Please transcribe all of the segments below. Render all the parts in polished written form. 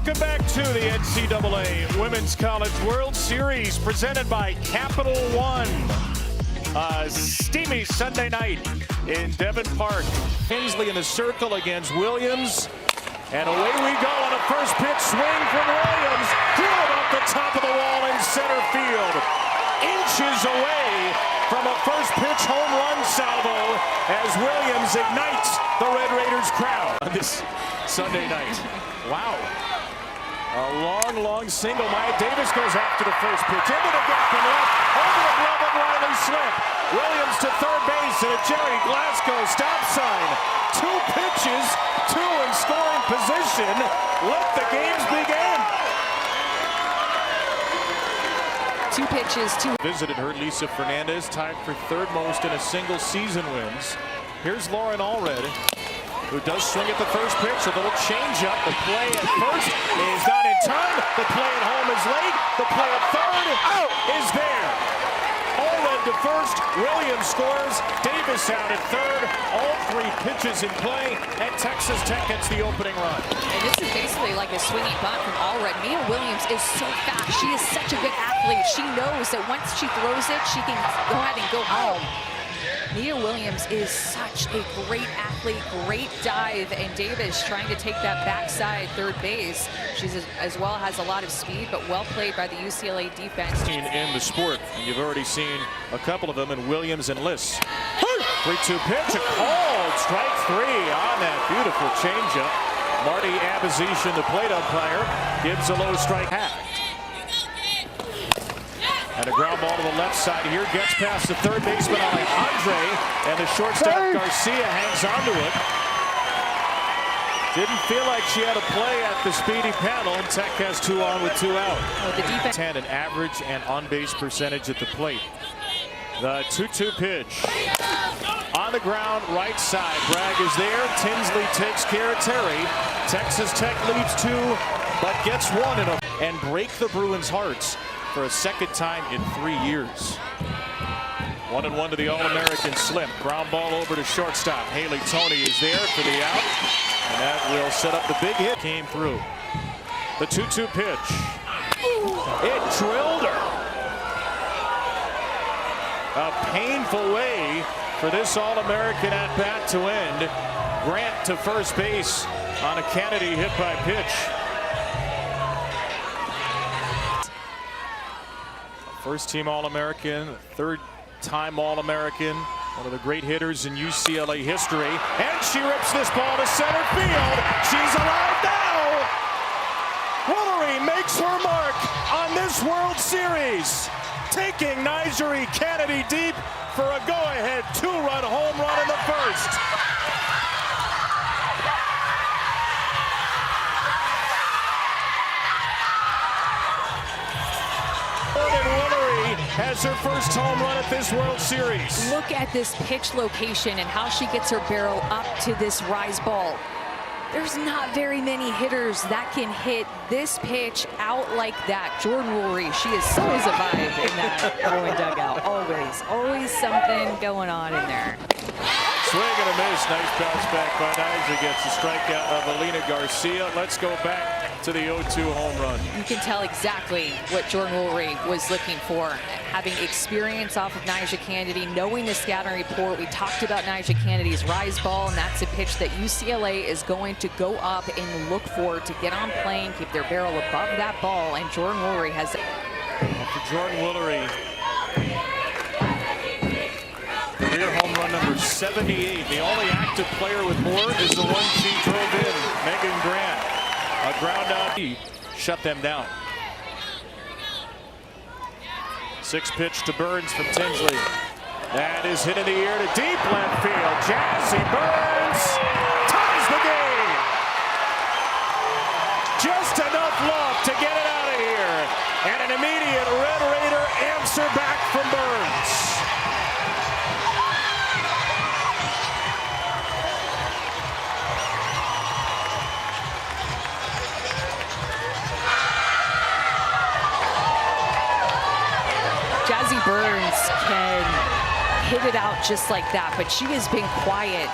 Welcome back to the NCAA Women's College World Series presented by Capital One. Steamy Sunday night in Devon Park. Tinsley in the circle against Williams. And away we go on a first pitch swing from Williams. Drilled off the top of the wall in center field. Inches away from a first pitch home run salvo as Williams ignites the Red Raiders crowd on this Sunday night. Wow. A long single. Maya Davis goes after the first pitch. Into the gap from left. Over the glove of Riley Slip. Williams to third base and a Jerry Glasgow stop sign. 2 pitches, 2 in scoring position. Let the games begin. 2 pitches, 2. Visited her, Lisa Fernandez, tied for third most in a single season wins. Here's Lauren Allred, who does swing at the first pitch. A little change-up. The play at first is not in time. The play at home is late. The play at third out is there. Allred to first. Williams scores. Davis out at third. All 3 pitches in play, and Texas Tech gets the opening run. And this is basically like a swinging bunt from Allred. Mia Williams is so fast. She is such a good athlete. She knows that once she throws it, she can go ahead and go home. Mia Williams is such a great athlete, great dive, and Davis trying to take that backside third base. She's as well has a lot of speed, but well played by the UCLA defense. In the sport, and you've already seen a couple of them in Williams and Liss. 3-2 pitch, a called strike 3 on that beautiful changeup. Marty Abazishan, the plate umpire, gives a low strike hack. And a ground ball to the left side here. Gets past the third baseman, Alejandre. And the shortstop, Garcia, hangs onto it. Didn't feel like she had a play at the speedy panel. And Tech has 2 on with 2 out. Oh, the defense. An average and on-base percentage at the plate. The 2-2 pitch. On the ground, right side. Bragg is there. Tinsley takes care of Terry. Texas Tech leads 2, but gets 1 in and break the Bruins' hearts for a second time in 3 years. 1-1 to the All-American Slip. Ground ball over to shortstop. Haley Tony is there for the out. And that will set up the big hit. Came through. The 2-2 pitch. It drilled her. A painful way for this All-American at-bat to end. Grant to first base on a Kennedy hit by pitch. First-team All-American, third-time All-American, one of the great hitters in UCLA history. And she rips this ball to center field. She's alive now! Woolery makes her mark on this World Series, taking Nigeri Kennedy deep for a go-ahead 2-run home run in the first. Has her first home run at this World Series. Look at this pitch location and how she gets her barrel up to this rise ball. There's not very many hitters that can hit this pitch out like that. Jordan Woolery, she is always a vibe in that throwing dugout. Always something going on in there. Swing and a miss. Nice bounce back by Niger. Gets the strikeout of Alina Garcia. Let's go back to the 0-2 home run. You can tell exactly what Jordan Woolery was looking for. Having experience off of Nigeri Kennedy, knowing the scouting report. We talked about Nigeri Kennedy's rise ball, and that's a pitch that UCLA is going to go up and look for to get on plane, keep their barrel above that ball, and Jordan Woolery has it. For Jordan Woolery, career home run number 78. The only active player with more is the one she drove in, Megan Grant. A ground out, shut them down. 6 pitch to Burns from Tinsley. That is hit in the air to deep left field. Jazzy Burns ties the game. Just enough love to get it out of here. And an immediate Red Raider answer back from Burns. Jazzy Burns can hit it out just like that, but she has been quiet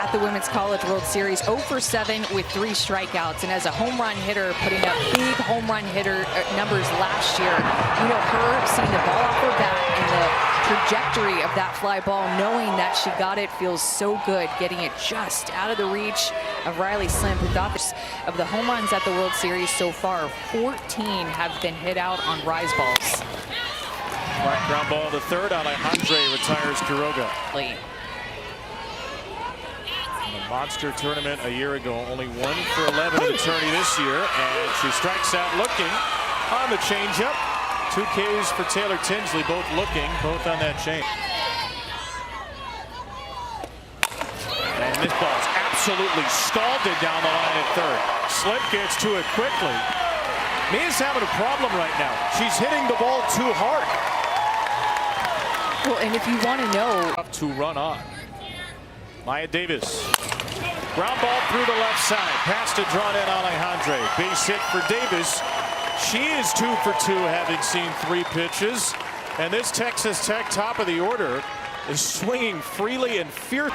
at the Women's College World Series, 0 for 7 with 3 strikeouts. And as a home run hitter, putting up big home run hitter numbers last year, you know, her seeing the ball off her bat and the trajectory of that fly ball, knowing that she got it, feels so good, getting it just out of the reach of Riley Slimp, who thought of the home runs at the World Series so far, 14 have been hit out on rise balls. Ground ball to third. Alejandre retires Quiroga. In the Monster Tournament a year ago, only 1 for 11 in the tourney this year, and she strikes out looking on the changeup. 2 Ks for Taylor Tinsley, both looking, both on that change. And this ball's absolutely scalded down the line at third. Slimp gets to it quickly. Mia's having a problem right now. She's hitting the ball too hard. Well, and if you want to know, to run on. Maya Davis. Ground ball through the left side. Pass to drawn in Alejandre. Base hit for Davis. She is 2 for 2, having seen 3 pitches. And this Texas Tech top of the order is swinging freely and fierce.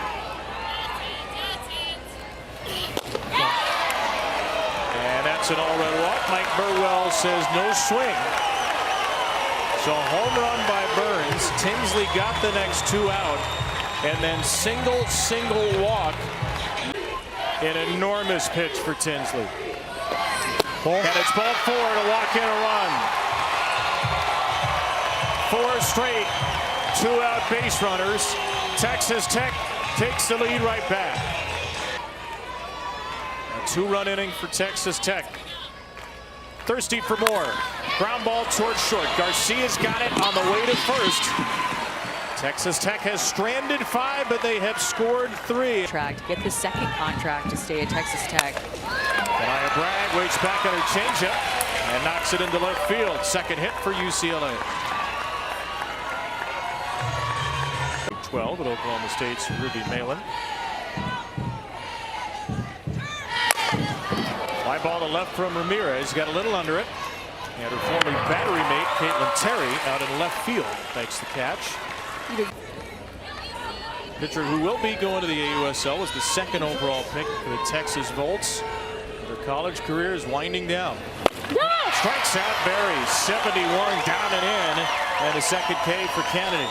And that's an all-red walk. Mike Burwell says no swing. So home run by Burns. Tinsley got the next 2 out. And then single walk. An enormous pitch for Tinsley. And it's ball 4 to walk in a run. 4 straight 2-out base runners. Texas Tech takes the lead right back. A 2-run inning for Texas Tech. Thirsty for more. Ground ball towards short. Garcia's got it on the way to first. Texas Tech has stranded 5, but they have scored 3. Get the second contract to stay at Texas Tech. Maya Bragg waits back on her changeup and knocks it into left field. Second hit for UCLA. 12 at Oklahoma State's Ruby Malin. Fly ball to left from Ramirez. Got a little under it. And her former battery mate, Caitlin Terry, out in left field, makes the catch. Pitcher who will be going to the AUSL was the 2nd overall pick for the Texas Volts. Their college career is winding down. No! Strikes out Berry, 71 down and in, and a second K for Kennedy.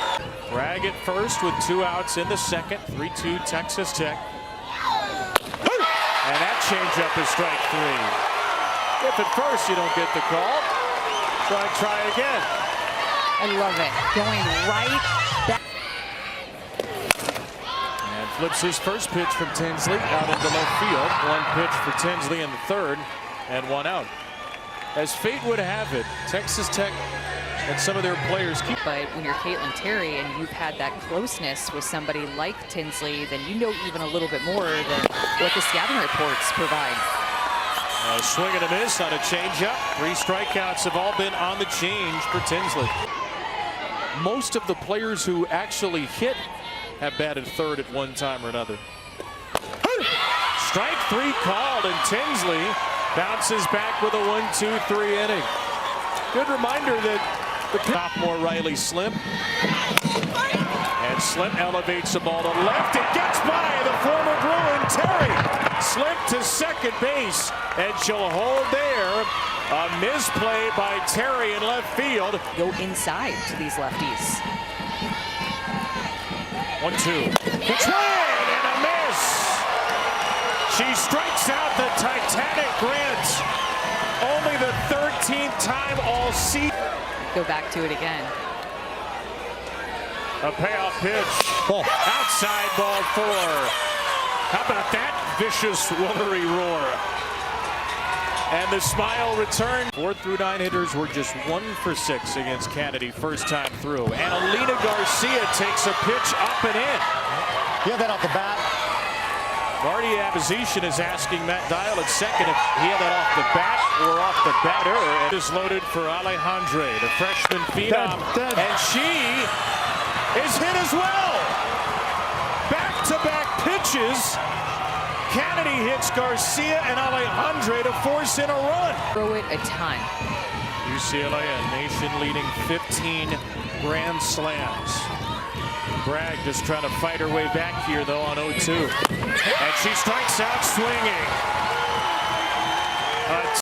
Bragg at first with 2 outs in the second. 3-2 Texas Tech. And that changeup is strike 3. If at first you don't get the call, try again. I love it. Going right back. And flips his first pitch from Tinsley out into left field. 1 pitch for Tinsley in the third, and 1 out. As fate would have it, Texas Tech and some of their players keep. But when you're Caitlin Terry and you've had that closeness with somebody like Tinsley, then you know even a little bit more than what the scouting reports provide. A swing and a miss on a changeup. 3 strikeouts have all been on the change for Tinsley. Most of the players who actually hit have batted third at one time or another. Strike 3 called, and Tinsley bounces back with a 1-2-3 inning. Good reminder that the sophomore Riley Slimp. And Slimp elevates the ball to left. It gets by the former Bruin, Terry. Slimp to second base, and she'll hold there. A misplay by Terry in left field. Go inside to these lefties. 1-2. The swing and a miss. She strikes out the Titanic Grant. Only the 13th time all season. Go back to it again. A payoff pitch. Outside ball 4. How about that vicious Woolery roar? And the smile returned. 4 through 9 hitters were just 1 for 6 against Kennedy first time through. And Alina Garcia takes a pitch up and in. He had that off the bat. Marty Abizishin is asking Matt Dial at second if he had that off the bat or off the batter. And is loaded for Alejandre, the freshman phenom. And she is hit as well. Back-to-back pitches. Kennedy hits Garcia and Alejandre to force in a run. Throw it a ton. UCLA, a nation-leading 15 grand slams. Bragg just trying to fight her way back here, though, on 0-2. And she strikes out swinging.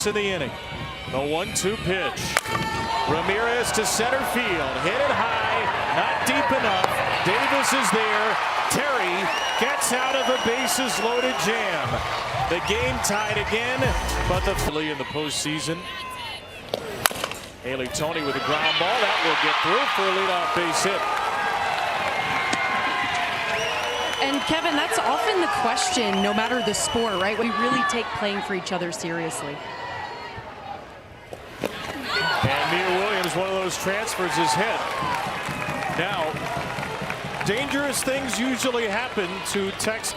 To the inning. The 1-2 pitch. Ramirez to center field. Hit it high. Not deep enough. Davis is there. Terry gets out of a bases-loaded jam. The game tied again, but the Philly in the postseason. Haley Tony with a ground ball. That will get through for a leadoff base hit. And Kevin, that's often the question, no matter the sport, right? We really take playing for each other seriously. And Nia Williams, one of those transfers, is hit. Now, dangerous things usually happen to Texas.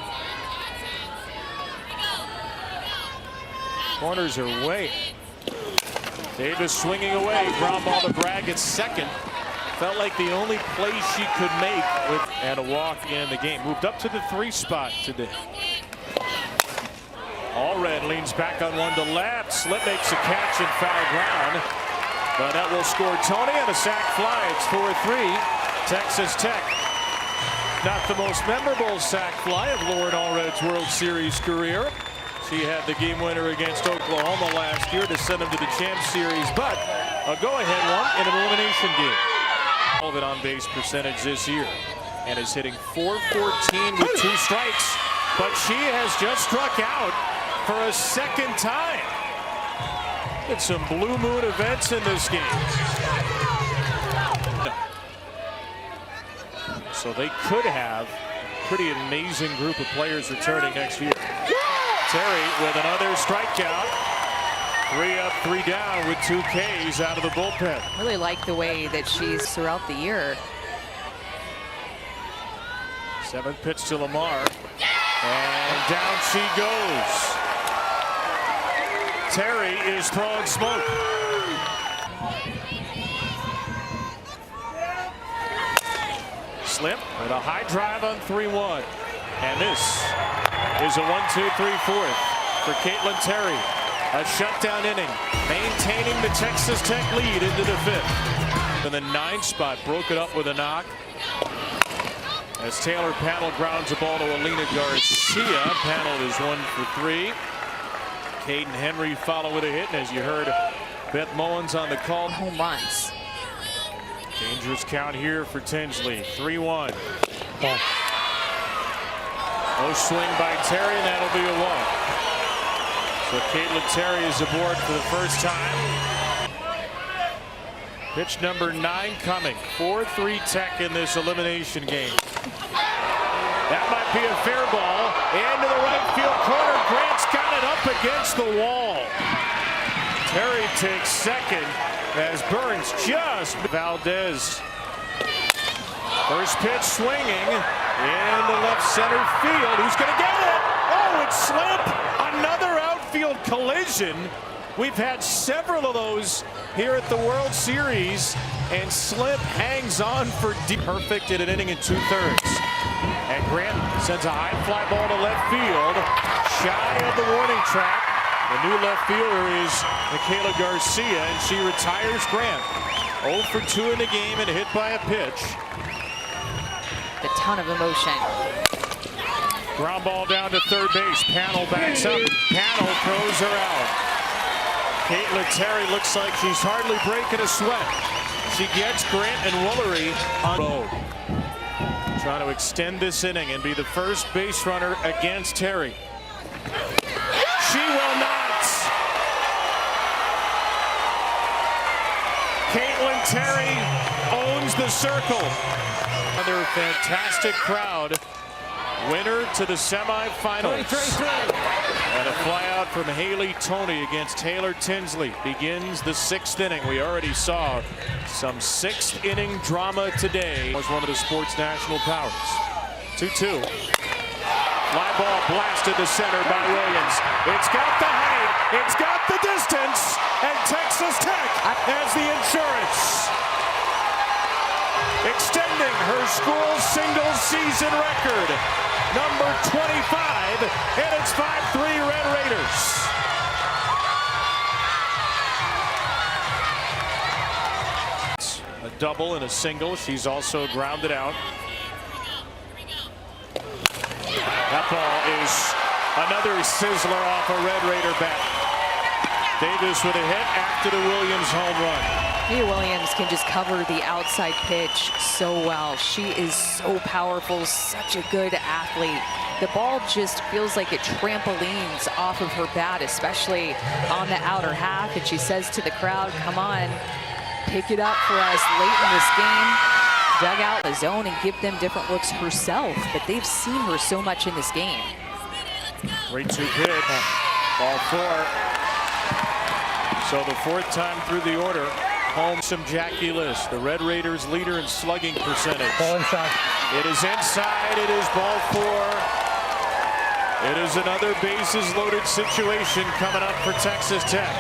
Corners are way. Davis swinging away. Ground ball to Bragg at second. Felt like the only play she could make and a walk in the game. Moved up to the 3 spot today. Allred leans back on one to left. Slip makes a catch in foul ground. But that will score Tony and a sac fly. It's 4-3. Texas Tech. Not the most memorable sac fly of Lauren Allred's World Series career. She had the game winner against Oklahoma last year to send them to the Champ Series, but a go-ahead one in an elimination game. All of it on base percentage this year, and is hitting .414 with 2 strikes, but she has just struck out for a second time. It's some blue moon events in this game. So they could have a pretty amazing group of players returning next year. Terry with another strikeout. 3 up, 3 down with 2 Ks out of the bullpen. Really like the way that she's throughout the year. 7th pitch to Lamar. And down she goes. Terry is throwing smoke. Slip with a high drive on 3-1. And this is a 1-2-3-4 for Caitlin Terry. A shutdown inning, maintaining the Texas Tech lead into the 5th. In the 9 spot, broke it up with a knock. As Taylor Panel grounds a ball to Alina Garcia. Panel is 1 for 3. Caden Henry follow with a hit, and as you heard, Beth Mullins on the call. Home runs. Dangerous count here for Tinsley. 3-1. No swing by Terry, and that'll be a walk. So Caitlin Terry is aboard for the first time. Pitch number 9 coming. 4-3 Tech in this elimination game. That might be a fair ball. Into the right field corner. Grant's got it up against the wall. Terry takes second as Burns just. Valdez. First pitch swinging into left center field. Who's going to get it? Oh, it's Slip. Another outfield collision. We've had several of those here at the World Series, and Slip hangs on for deep. Perfect in an inning in 2/3. And Grant sends a high fly ball to left field, shy of the warning track. The new left fielder is Michaela Garcia, and she retires Grant. 0 for 2 in the game and hit by a pitch. A ton of emotion. Ground ball down to third base. Panel backs up. Panel throws her out. Caitlin Terry looks like she's hardly breaking a sweat. She gets Grant and Woolery on the road. Trying to extend this inning and be the first base runner against Terry. She will not. Caitlin Terry owns the circle. Another fantastic crowd. Winner to the semifinals. And a flyout from Haley Tony against Taylor Tinsley begins the 6th inning. We already saw some 6th inning drama today. Was one of the sport's national powers. 2-2. Fly ball blasted to center by Williams. It's got the height. It's got the distance. And Texas Tech has the insurance. Extending her school single season record. Number 25, and it's 5-3 Red Raiders. A double and a single. She's also grounded out. That ball is another sizzler off a Red Raider bat. Davis with a hit after the Williams home run. Nia Williams can just cover the outside pitch so well. She is so powerful, such a good athlete. The ball just feels like it trampolines off of her bat, especially on the outer half. And she says to the crowd, come on, pick it up for us late in this game. Dug out the zone and give them different looks herself. But they've seen her so much in this game. 3-2 pitch. Ball 4. So the 4th time through the order. Home some Jackie List, the Red Raiders leader in slugging percentage. Ball inside. It is inside. It is ball 4. It is another bases loaded situation coming up for Texas Tech.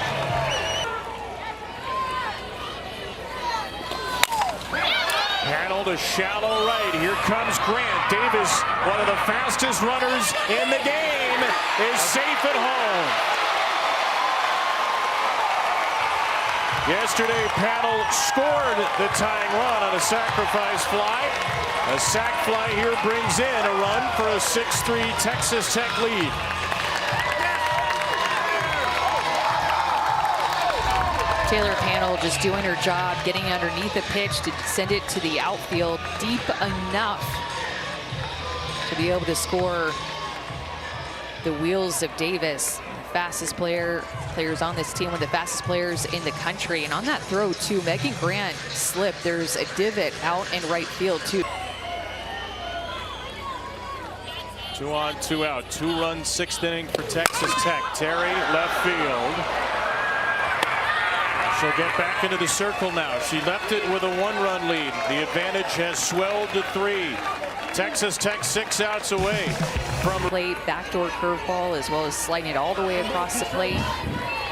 Panel to shallow right. Here comes Grant. Davis, one of the fastest runners in the game, is safe at home. Yesterday, Panel scored the tying run on a sacrifice fly. A sac fly here brings in a run for a 6-3 Texas Tech lead. Taylor Panel just doing her job, getting underneath the pitch to send it to the outfield deep enough to be able to score. The wheels of Davis, fastest players on this team, one of the fastest players in the country. And on that throw too, Megan Grant slipped. There's a divot out in right field too. 2 on, 2 out. 2-run 6th inning for Texas Tech. Terry left field. She'll get back into the circle now. She left it with a 1-run lead. The advantage has swelled to 3. Texas Tech 6 outs away from plate, backdoor curveball, as well as sliding it all the way across the plate.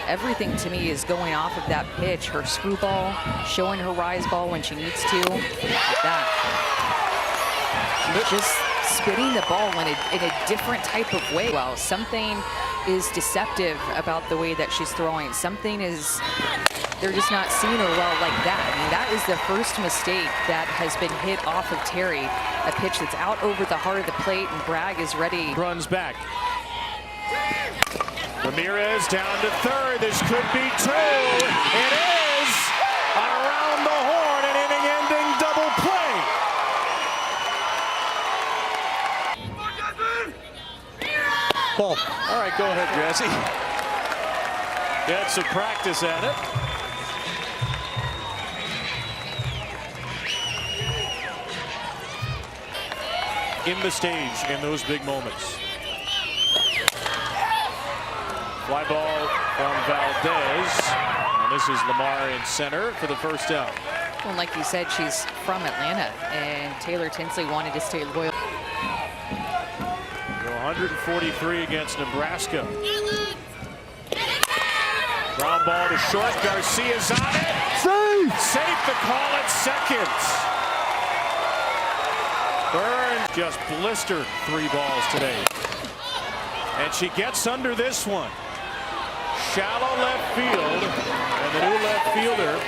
Everything to me is going off of that pitch. Her screwball, showing her rise ball when she needs to. Like that. She's just spitting the ball in a different type of way. Well, something is deceptive about the way that she's throwing. Something is, they're just not seeing her well like that. I mean, that is the first mistake that has been hit off of Terry. A pitch that's out over the heart of the plate, and Bragg is ready. Runs back. Ramirez down to 3rd. This could be 2. It is around the horn, an inning-ending double play. Ball. All right, go ahead, Jesse. Get some practice at it. In the stage in those big moments. Fly ball from Valdez. And this is Lamar in center for the 1st out. Well, like you said, she's from Atlanta, and Taylor Tinsley wanted to stay loyal. 143 against Nebraska. Ground ball to short. Garcia's on it. Safe! Safe to call it second. Burns just blistered 3 balls today. And she gets under this one. Shallow left field. And the new left fielder,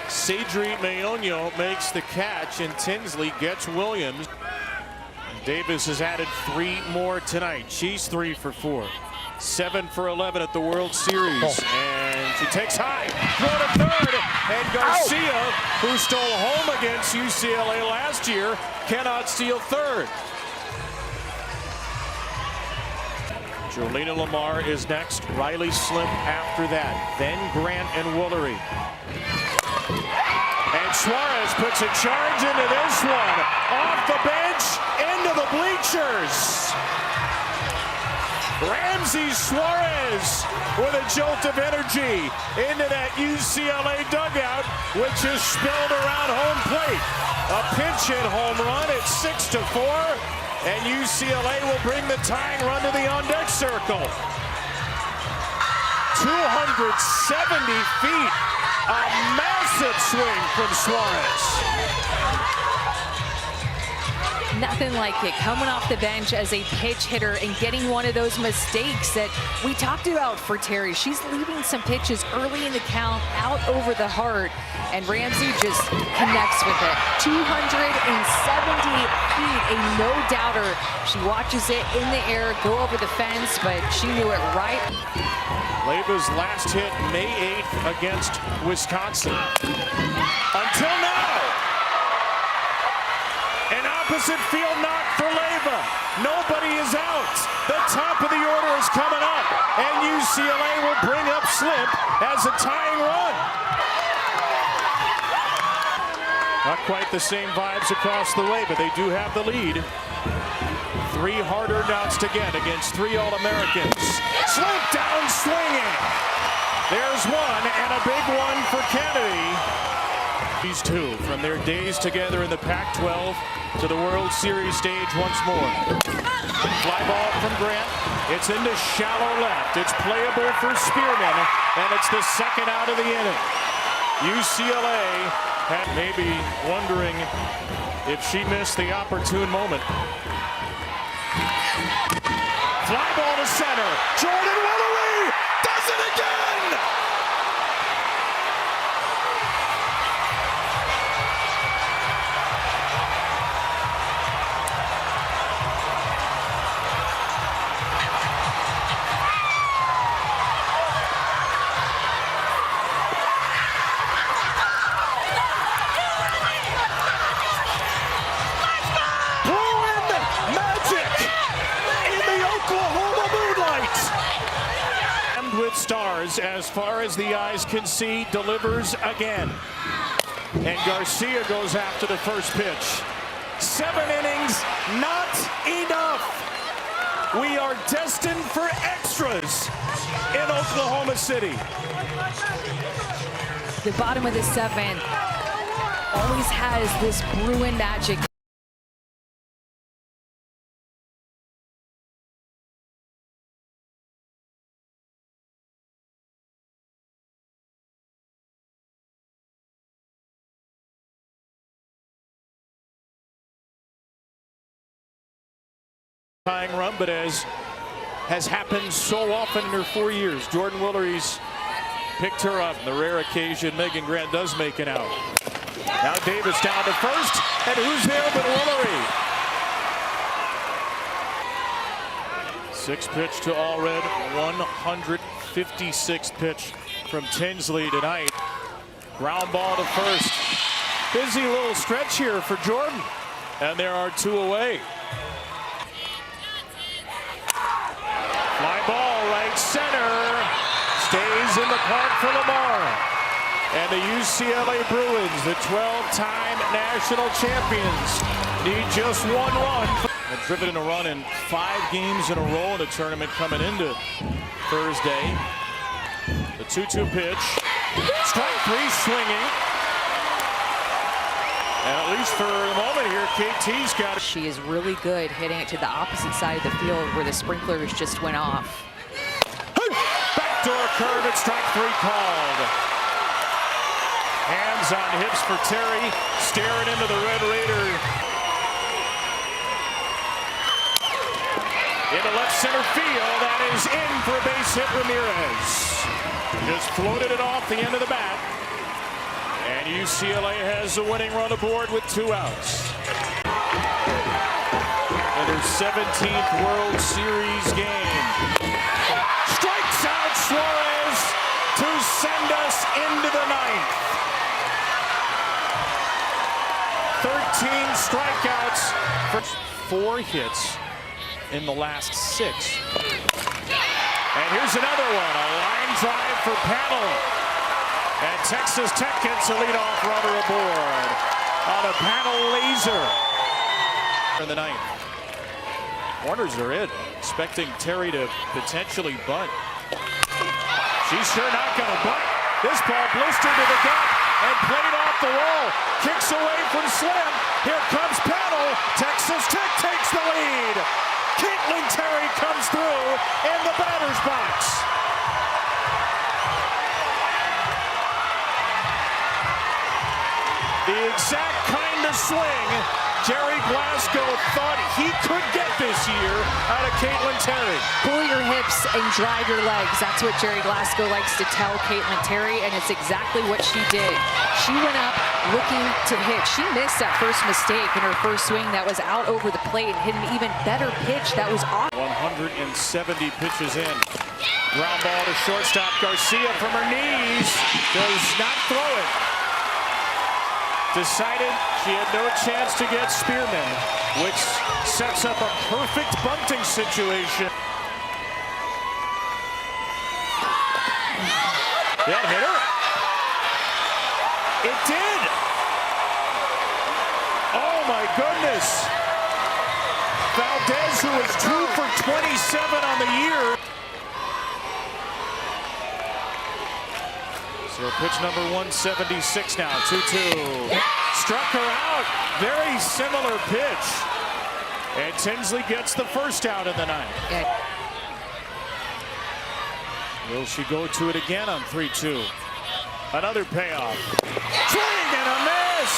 Cedri Mayonio, makes the catch, and Tinsley gets Williams. Davis has added 3 more tonight. She's 3 for 4. 7 for 11 at the World Series. And she takes high. Throw to 3rd. And Garcia, who stole home against UCLA last year, cannot steal 3rd. Jolena Lamar is next. Riley Slimp after that. Then Grant and Woolery. And Suarez puts a charge into this one. Off the bench, into the bleachers. Ramsey Suarez with a jolt of energy into that UCLA dugout, which is spilled around home plate. A pinch hit home run at 6-4, and UCLA will bring the tying run to the on-deck circle. 270 feet, a massive swing from Suarez. Nothing like it, coming off the bench as a pitch hitter and getting one of those mistakes that we talked about for Terry. She's leaving some pitches early in the count out over the heart, and Ramsey just connects with it. 270 feet, a no-doubter. She watches it in the air, go over the fence, but she knew it right. Leva's last hit May 8th against Wisconsin. Until now, an opposite field knock for Leva. Nobody is out. The top of the order is coming up, and UCLA will bring up Slimp as a tying run. Not quite the same vibes across the way, but they do have the lead. 3 harder knocks to get against 3 All-Americans. Slimp down swinging. There's one, and a big one for Kennedy. These two, from their days together in the Pac-12 to the World Series stage once more. Fly ball from Grant. It's into shallow left. It's playable for Spearman, and it's the second out of the inning. UCLA had maybe wondering if she missed the opportune moment. Fly ball to center. Jordan Willery does it again! With stars as far as the eyes can see, delivers again. And Garcia goes after the first pitch. 7 innings, not enough. We are destined for extras in Oklahoma City. The bottom of the 7th always has this Bruin magic. Tying run, but as has happened so often in her 4 years, Jordan Willery's picked her up. The rare occasion Megan Grant does make it out. Now Davis down to first, and who's there but Willery? 6 pitch to Allred, 156th pitch from Tinsley tonight. Ground ball to first. Busy little stretch here for Jordan, and there are 2 away. Fly ball right center, stays in the park for Lamar. And the UCLA Bruins, the 12-time national champions, need just 1 run. They've driven a run in 5 games in a row in the tournament coming into Thursday. The 2-2 pitch, strike 3 swinging. And at least for the moment here, KT's got it. She is really good hitting it to the opposite side of the field where the sprinklers just went off. Backdoor curve at strike 3 called. Hands on hips for Terry, staring into the Red Raider. Into left center field, that is in for a base hit. Ramirez just floated it off the end of the bat. And UCLA has the winning run aboard with 2 outs. In their 17th World Series game. Strikes out Suarez to send us into the 9th. 13 strikeouts. First 4 hits in the last 6. And here's another one, a line drive for Panel. And Texas Tech gets a leadoff runner aboard on a Panel laser in the 9th. Corners are in, expecting Terry to potentially bunt. She's sure not going to bunt. This ball blistered to the gut and played off the wall. Kicks away from Slim. Here comes Panel. Texas Tech takes the lead. Caitlin Terry comes through in the batter's box. The exact kind of swing Jerry Glasgow thought he could get this year out of Caitlin Terry. Pull your hips and drive your legs. That's what Jerry Glasgow likes to tell Caitlin Terry, and it's exactly what she did. She went up looking to hit. She missed that first mistake in her first swing that was out over the plate and hit an even better pitch that was off. 170 pitches in. Ground ball to shortstop. Garcia from her knees does not throw it. Decided she had no chance to get Spearman, which sets up a perfect bunting situation. That hit her. It did. Oh my goodness. Valdez, who was 2 for 27 on the year. So pitch number 176 now, 2-2. Struck her out. Very similar pitch. And Tinsley gets the first out in the ninth. Will she go to it again on 3-2? Another payoff. Swing and a miss.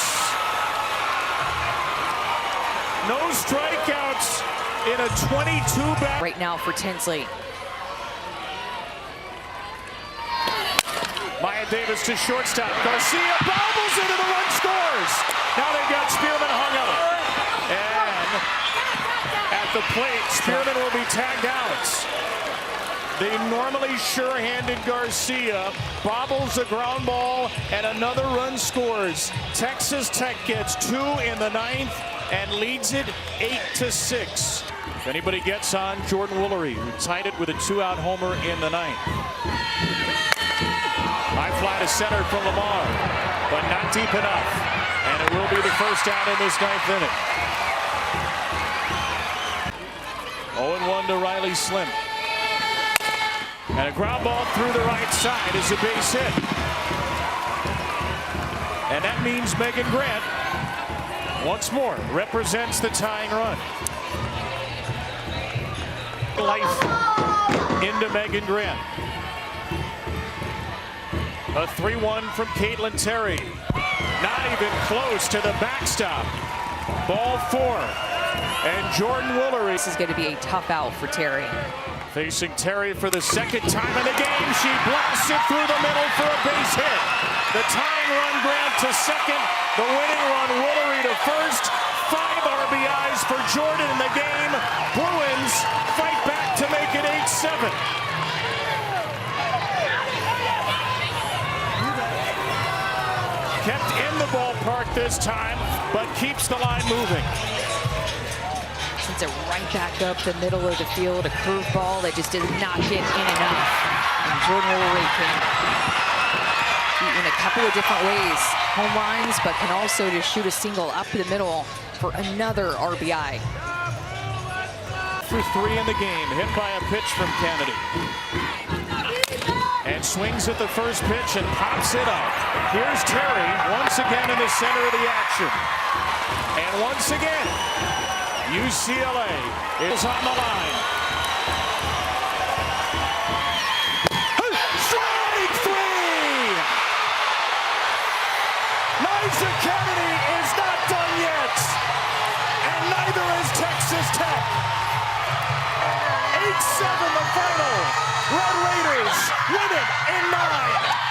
No strikeouts in a 22 back. Right now for Tinsley. Maya Davis to shortstop. Garcia bobbles into the run, scores. Now they've got Spearman hung up. And at the plate, Spearman will be tagged out. The normally sure-handed Garcia bobbles a ground ball, and another run scores. Texas Tech gets 2 in the ninth and leads it 8-6. If anybody gets on, Jordan Woolery, who tied it with a 2-out homer in the ninth. High fly to center from Lamar, but not deep enough. And it will be the first out in this ninth inning. 0-1 to Riley Slim. And a ground ball through the right side is a base hit. And that means Megan Grant, once more, represents the tying run. Life into Megan Grant. A 3-1 from Caitlin Terry. Not even close to the backstop. Ball 4. And Jordan Woolery. This is going to be a tough out for Terry. Facing Terry for the second time in the game. She blasts it through the middle for a base hit. The tying run, Grant to second. The winning run, Woolery to first. 5 RBIs for Jordan in the game. Bruins fight back to make it 8-7. Kept in the ballpark this time, but keeps the line moving. Sends it right back up the middle of the field. A curveball that just did not get in enough. And Jordan Woolery can beat in a couple of different ways. Home runs, but can also just shoot a single up the middle for another RBI. For 3 in the game, hit by a pitch from Kennedy. And swings at the first pitch and pops it up. Here's Terry once again in the center of the action. And once again, UCLA is on the line. Strike 3! Nyjah Kennedy is not done yet. And neither is Texas Tech. 8-7 the final. Red Raiders win it in 9.